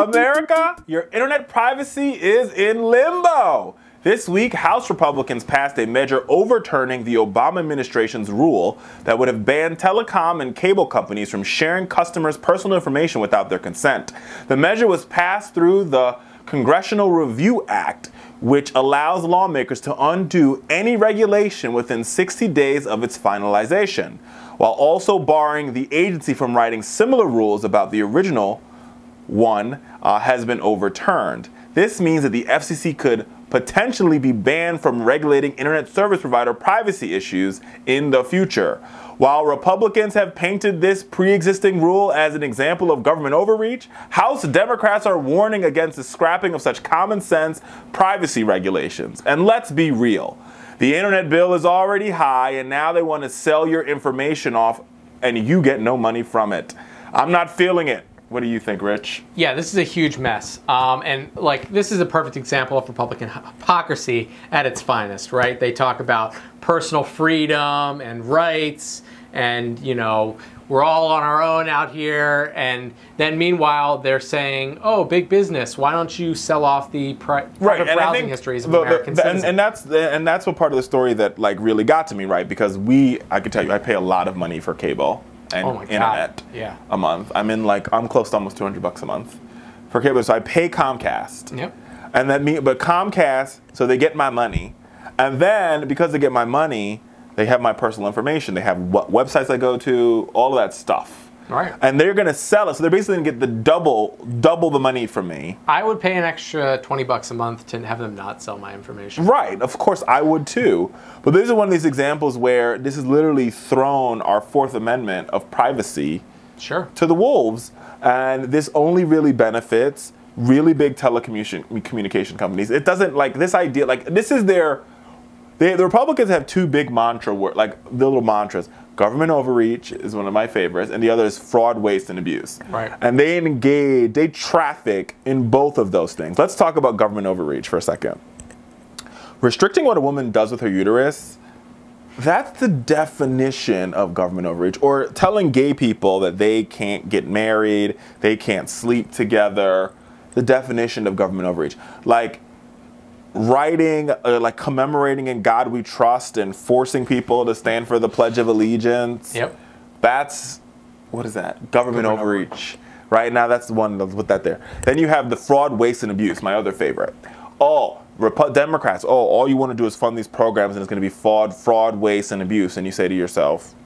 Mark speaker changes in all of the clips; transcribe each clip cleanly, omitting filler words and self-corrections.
Speaker 1: America, your internet privacy is in limbo. This week, House Republicans passed a measure overturning the Obama administration's rule that would have banned telecom and cable companies from sharing customers' personal information without their consent. The measure was passed through the Congressional Review Act, which allows lawmakers to undo any regulation within 60 days of its finalization, while also barring the agency from writing similar rules about the original one has been overturned. This means that the FCC could potentially be banned from regulating internet service provider privacy issues in the future. While Republicans have painted this pre-existing rule as an example of government overreach, House Democrats are warning against the scrapping of such common sense privacy regulations. And let's be real, the internet bill is already high, and now they want to sell your information off and you get no money from it. I'm not feeling it. What do you think, Rich?
Speaker 2: Yeah, this is a huge mess. And this is a perfect example of Republican hypocrisy at its finest, right? They talk about personal freedom and rights and, you know, we're all on our own out here. And then meanwhile, they're saying, oh, big business, why don't you sell off the private browsing histories of American citizens?
Speaker 1: And that's what part of the story that really got to me, right? Because I can tell you, I pay a lot of money for cable and internet a month. I'm close to almost $200 a month for cable. So I pay Comcast.
Speaker 2: Yep.
Speaker 1: And but Comcast, so they get my money. And then because they get my money, they have my personal information. They have what websites I go to, all of that stuff.
Speaker 2: Right.
Speaker 1: And they're going to sell it. So they're basically going to get the double the money from me.
Speaker 2: I would pay an extra $20 a month to have them not sell my information.
Speaker 1: Right. Of course, I would too. But this is one of these examples where this has literally thrown our Fourth Amendment of privacy to the wolves. And this only really benefits really big telecommunication companies. It doesn't, this idea, this is the Republicans have two big the little mantras. Government overreach is one of my favorites, and the other is fraud, waste, and abuse.
Speaker 2: Right.
Speaker 1: And they traffic in both of those things. Let's talk about government overreach for a second. Restricting what a woman does with her uterus, that's the definition of government overreach. Or telling gay people that they can't get married, they can't sleep together, the definition of government overreach. Writing, commemorating In God We Trust and forcing people to stand for the Pledge of Allegiance.
Speaker 2: Yep.
Speaker 1: That's, what is that? Government overreach. Right now, that's the one, let's put that there. Then you have the fraud, waste, and abuse, my other favorite. Oh, Democrats, all you want to do is fund these programs and it's going to be fraud, waste, and abuse. And you say to yourself,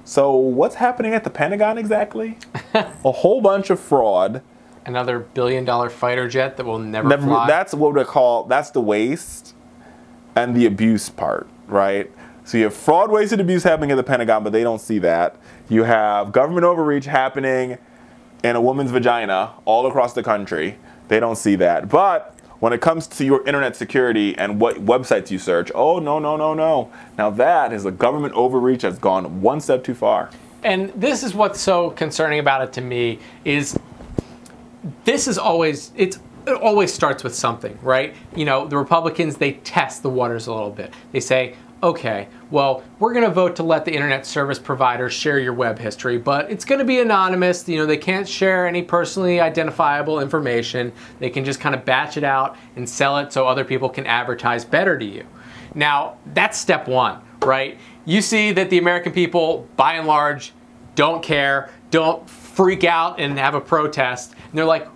Speaker 1: so what's happening at the Pentagon exactly? A whole bunch of fraud.
Speaker 2: Another billion-dollar fighter jet that will never fly.
Speaker 1: That's what we call, that's the waste and the abuse part, right? So you have fraud, waste, and abuse happening at the Pentagon, but they don't see that. You have government overreach happening in a woman's vagina all across the country. They don't see that. But when it comes to your internet security and what websites you search, oh, no, no, no, no. Now that is a government overreach that's gone one step too far.
Speaker 2: And this is what's so concerning about it to me is this is always, it always starts with something, right? You know, the Republicans, they test the waters a little bit. They say, okay, well, we're going to vote to let the internet service providers share your web history, but it's going to be anonymous. You know, they can't share any personally identifiable information. They can just kind of batch it out and sell it so other people can advertise better to you. Now, that's step one, right? You see that the American people, by and large, don't care, don't freak out and have a protest. And they're like,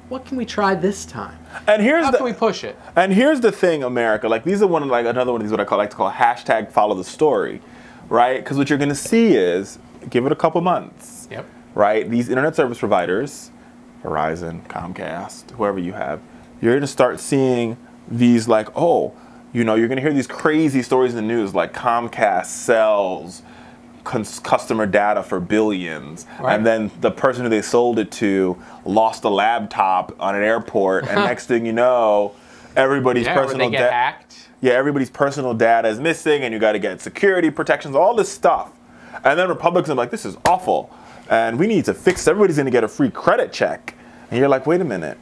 Speaker 2: what can we try this time?
Speaker 1: And how
Speaker 2: can we push it?
Speaker 1: And here's the thing, America. These are another one of these what I like to call hashtag follow the story, right? Because what you're going to see is, give it a couple months, right? These internet service providers, Verizon, Comcast, whoever you have, you're going to start seeing these you're going to hear these crazy stories in the news like Comcast sells customer data for billions, and then the person who they sold it to lost a laptop on an airport, and next thing you know, everybody's personal data. Yeah, everybody's personal data is missing, and you got to get security protections, all this stuff. And then Republicans are like, this is awful, and we need to fix. Everybody's going to get a free credit check, and you're like, wait a minute.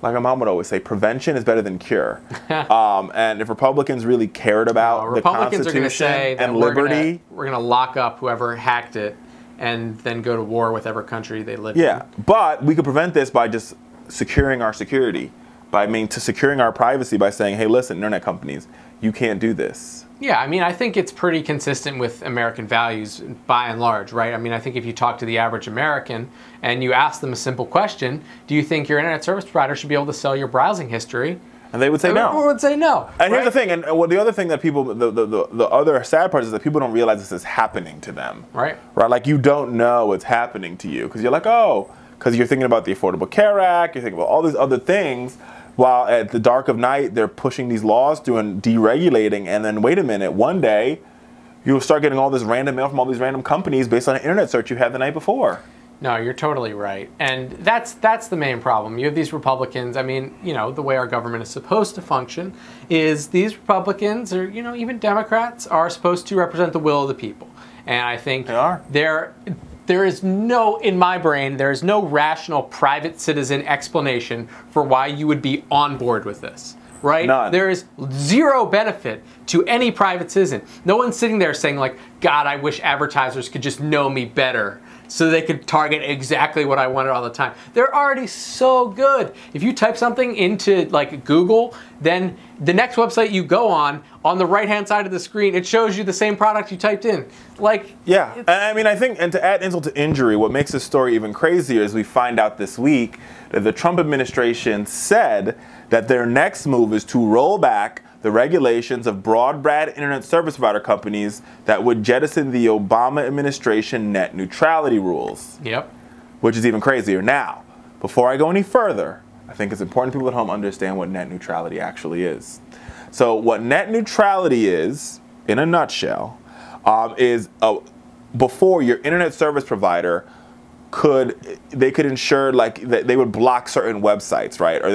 Speaker 1: Like my mom would always say, prevention is better than cure. And if Republicans really cared about the Constitution and liberty,
Speaker 2: we're going to lock up whoever hacked it and then go to war with every country they live in.
Speaker 1: Yeah, but we could prevent this by just securing our security, securing our privacy by saying, hey, listen, internet companies, you can't do this.
Speaker 2: Yeah, I mean, I think it's pretty consistent with American values by and large, right? I mean, I think if you talk to the average American and you ask them a simple question, do you think your internet service provider should be able to sell your browsing history?
Speaker 1: And they would say no.
Speaker 2: Everyone would say no.
Speaker 1: And here's the thing, and the other thing that people, the other sad part is that people don't realize this is happening to them.
Speaker 2: Right.
Speaker 1: Right, like you don't know it's happening to you because you're like, oh, because you're thinking about the Affordable Care Act, you're thinking about all these other things, while at the dark of night, they're pushing these laws through and deregulating, and then wait a minute, one day, you'll start getting all this random mail from all these random companies based on an internet search you had the night before.
Speaker 2: No, you're totally right. And that's the main problem. You have these Republicans, I mean, you know, the way our government is supposed to function is these Republicans, or, you know, even Democrats, are supposed to represent the will of the people. And I think
Speaker 1: they are.
Speaker 2: There is no, in my brain, there is no rational private citizen explanation for why you would be on board with this, right?
Speaker 1: None.
Speaker 2: There is zero benefit to any private citizen. No one's sitting there saying like, God, I wish advertisers could just know me better so they could target exactly what I wanted all the time. They're already so good. If you type something into like Google, then the next website you go on the right-hand side of the screen, it shows you the same product you typed in. Like,
Speaker 1: yeah, and I mean, I think, and to add insult to injury, what makes this story even crazier is we find out this week that the Trump administration said that their next move is to roll back the regulations of broadband internet service provider companies that would jettison the Obama administration net neutrality rules.
Speaker 2: Yep.
Speaker 1: Which is even crazier. Now, before I go any further, I think it's important people at home understand what net neutrality actually is. So what net neutrality is, in a nutshell, is before your internet service provider could ensure like that they would block certain websites, right? Or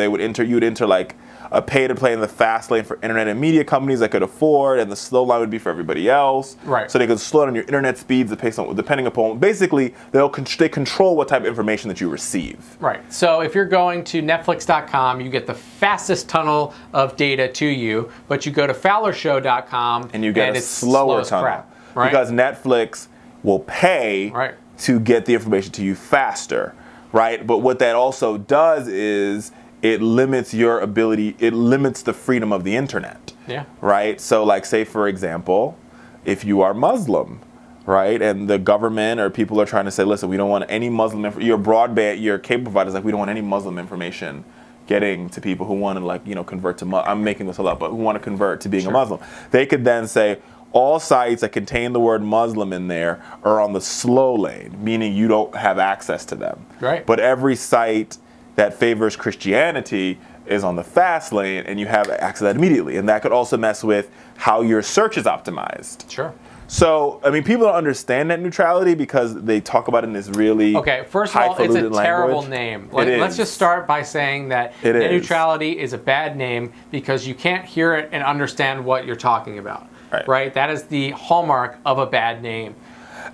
Speaker 1: you'd enter like a pay to play in the fast lane for internet and media companies that could afford, and the slow line would be for everybody else.
Speaker 2: Right.
Speaker 1: So they could slow down your internet speeds depending upon, basically, they control what type of information that you receive.
Speaker 2: Right. So if you're going to Netflix.com, you get the fastest tunnel of data to you, but you go to FowlerShow.com
Speaker 1: and you get a slower tunnel.
Speaker 2: Crap, right?
Speaker 1: Because Netflix will pay to get the information to you faster, right? But what that also does is it limits your ability, it limits the freedom of the internet.
Speaker 2: Yeah.
Speaker 1: Right? So like, say for example, if you are Muslim, right, and the government or people are trying to say, listen, we don't want any Muslim, your broadband, your cable providers, like, we don't want any Muslim information getting to people who want to, like, you know, convert to, I'm making this all up, but who want to convert to being a Muslim. They could then say, all sites that contain the word Muslim in there are on the slow lane, meaning you don't have access to them.
Speaker 2: Right.
Speaker 1: But every site that favors Christianity is on the fast lane, and you have access to that immediately. And that could also mess with how your search is optimized.
Speaker 2: Sure.
Speaker 1: So, I mean, people don't understand net neutrality because they talk about it in this really
Speaker 2: first of all, it's a terrible name. Let's just start by saying that net neutrality is a bad name because you can't hear it and understand what you're talking about. Right? That is the hallmark of a bad name.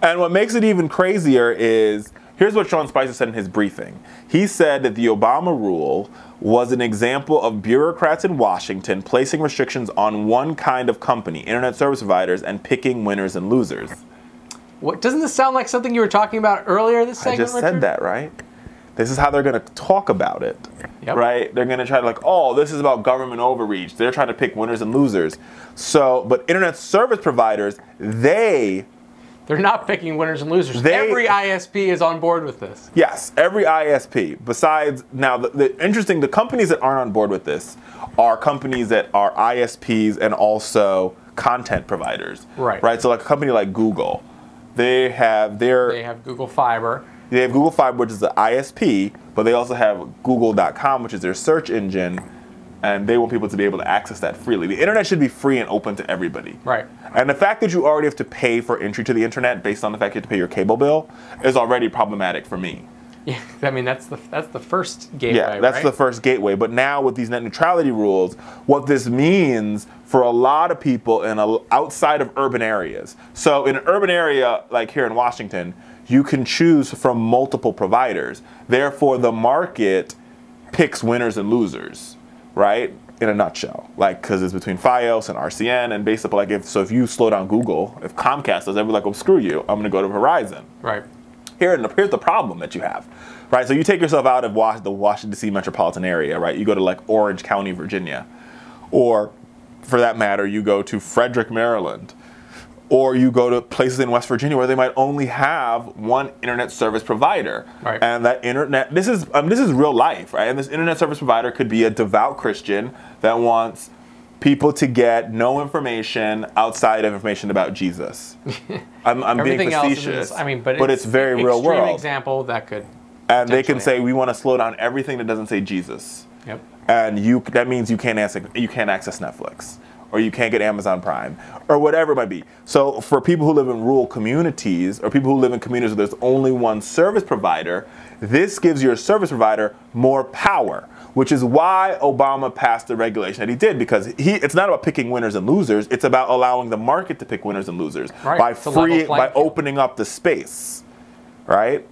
Speaker 1: And what makes it even crazier is, here's what Sean Spicer said in his briefing. He said that the Obama rule was an example of bureaucrats in Washington placing restrictions on one kind of company, internet service providers, and picking winners and losers.
Speaker 2: What, doesn't this sound like something you were talking about earlier this segment,
Speaker 1: I just said that, right? This is how they're going to talk about it, right? They're going to try to, like, oh, this is about government overreach. They're trying to pick winners and losers. So, but internet service providers, they're
Speaker 2: not picking winners and losers. Every ISP is on board with this.
Speaker 1: Yes, every ISP. Besides, now, the companies that aren't on board with this are companies that are ISPs and also content providers. Right. So like a company like Google, they have
Speaker 2: Google Fiber.
Speaker 1: They have Google Fiber, which is the ISP, but they also have Google.com, which is their search engine, and they want people to be able to access that freely. The internet should be free and open to everybody.
Speaker 2: Right.
Speaker 1: And the fact that you already have to pay for entry to the internet based on the fact you have to pay your cable bill is already problematic for me.
Speaker 2: Yeah, I mean, that's the first gateway,
Speaker 1: Yeah, that's the first gateway. But now with these net neutrality rules, what this means for a lot of people outside of urban areas. So in an urban area like here in Washington, you can choose from multiple providers. Therefore, the market picks winners and losers, right? In a nutshell, like, because it's between Fios and RCN, and basically, like, if you slow down Google, if Comcast does, everybody's like, oh, screw you, I'm going to go to Verizon.
Speaker 2: Right.
Speaker 1: here's the problem that you have, right? So you take yourself out of the Washington, D.C. metropolitan area, right? You go to like Orange County, Virginia, or for that matter, you go to Frederick, Maryland, or you go to places in West Virginia where they might only have one internet service provider.
Speaker 2: Right.
Speaker 1: And that internet, this is real life, right? And this internet service provider could be a devout Christian that wants people to get no information outside of information about Jesus. I'm being facetious.
Speaker 2: But
Speaker 1: it's very real world.
Speaker 2: Extreme example that could.
Speaker 1: And they can say, we want to slow down everything that doesn't say Jesus.
Speaker 2: Yep.
Speaker 1: And that means you can't access Netflix, or you can't get Amazon Prime, or whatever it might be. So for people who live in rural communities, or people who live in communities where there's only one service provider, this gives your service provider more power, which is why Obama passed the regulation that he did, because it's not about picking winners and losers, it's about allowing the market to pick winners and losers by opening up the space, right?